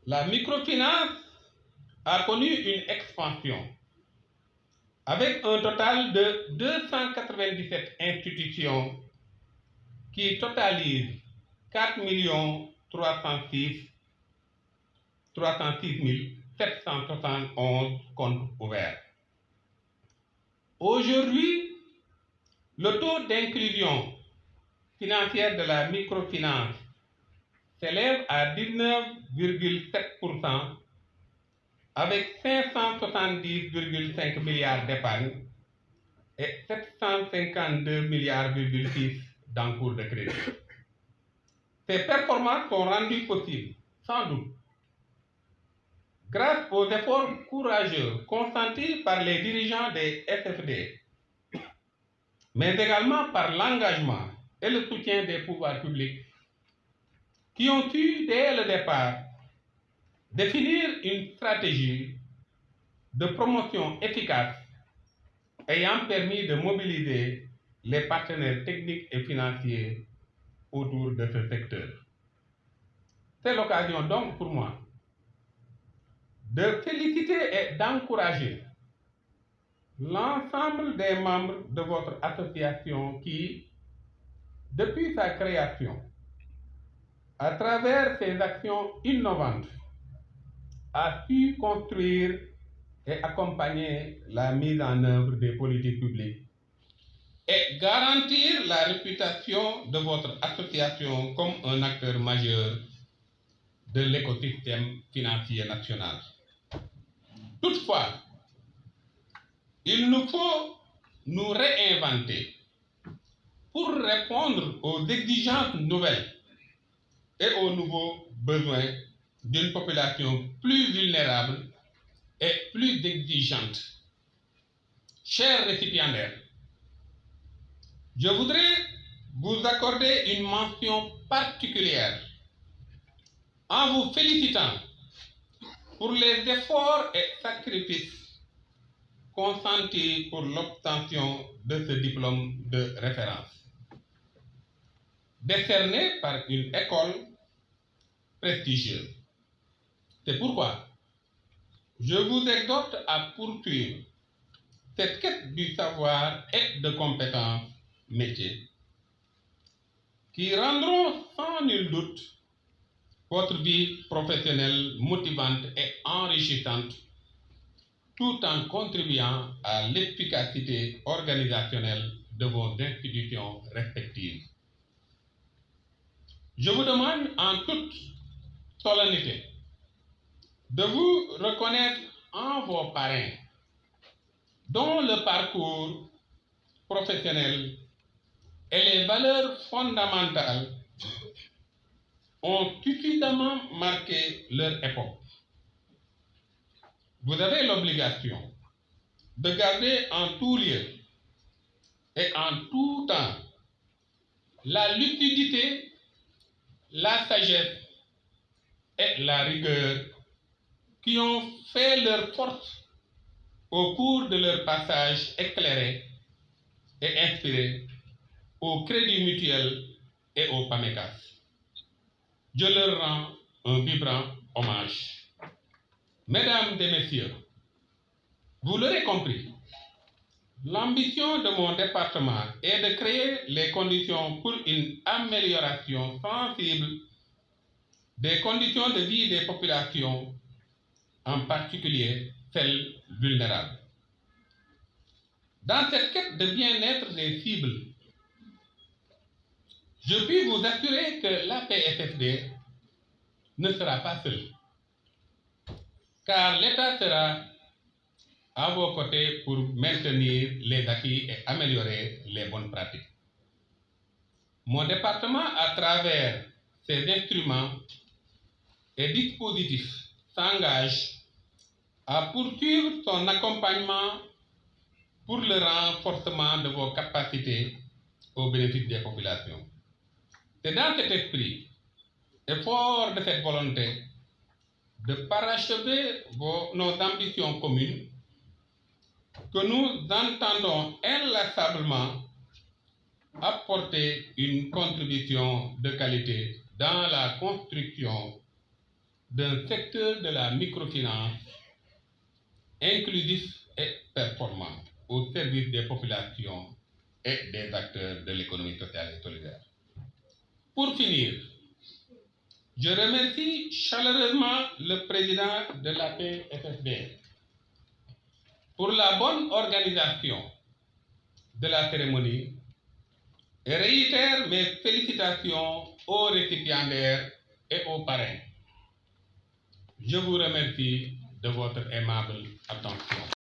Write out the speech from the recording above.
La microfinance a connu une expansion avec un total de 297 institutions qui totalisent 4 306 771 comptes ouverts. Aujourd'hui, le taux d'inclusion financière de la microfinance s'élève à 19,7% avec 570,5 milliards d'épargne et 752,6 milliards d'encours de crédit. Ces performances sont rendues possibles, sans doute, grâce aux efforts courageux consentis par les dirigeants des SFD, mais également par l'engagement et le soutien des pouvoirs publics qui ont su, dès le départ, définir une stratégie de promotion efficace ayant permis de mobiliser les partenaires techniques et financiers autour de ce secteur. C'est l'occasion donc pour moi de féliciter et d'encourager l'ensemble des membres de votre association qui, depuis sa création, à travers ses actions innovantes, a su construire et accompagner la mise en œuvre des politiques publiques et garantir la réputation de votre association comme un acteur majeur de l'écosystème financier national. Toutefois, il nous faut nous réinventer pour répondre aux exigences nouvelles et aux nouveaux besoins d'une population plus vulnérable et plus exigeante. Chers récipiendaires, je voudrais vous accorder une mention particulière en vous félicitant pour les efforts et sacrifices consentis pour l'obtention de ce diplôme de référence, décerné par une école prestigieuse. C'est pourquoi je vous exhorte à poursuivre cette quête du savoir et de compétences métiers qui rendront sans nul doute votre vie professionnelle motivante et enrichissante tout en contribuant à l'efficacité organisationnelle de vos institutions respectives. Je vous demande en toute solennité de vous reconnaître en vos parrains dont le parcours professionnel et les valeurs fondamentales ont suffisamment marqué leur époque. Vous avez l'obligation de garder en tout lieu et en tout temps la lucidité, la sagesse et la rigueur qui ont fait leur force au cours de leur passage éclairé et inspiré au Crédit Mutuel et au PAMECAS. Je leur rends un vibrant hommage. Mesdames et messieurs, vous l'aurez compris, l'ambition de mon département est de créer les conditions pour une amélioration sensible des conditions de vie des populations, en particulier celles vulnérables. Dans cette quête de bien-être des cibles, je puis vous assurer que l'APSFD ne sera pas seule, car l'État sera à vos côtés pour maintenir les acquis et améliorer les bonnes pratiques. Mon département, à travers ses instruments et dispositifs, s'engage à poursuivre son accompagnement pour le renforcement de vos capacités au bénéfice des populations. C'est dans cet esprit et fort de cette volonté de parachever nos ambitions communes que nous entendons inlassablement apporter une contribution de qualité dans la construction d'un secteur de la microfinance inclusif et performant au service des populations et des acteurs de l'économie sociale et solidaire. Pour finir, je remercie chaleureusement le président de l'APFSD pour la bonne organisation de la cérémonie et réitère mes félicitations aux récipiendaires et aux parrains. Je vous remercie de votre aimable attention.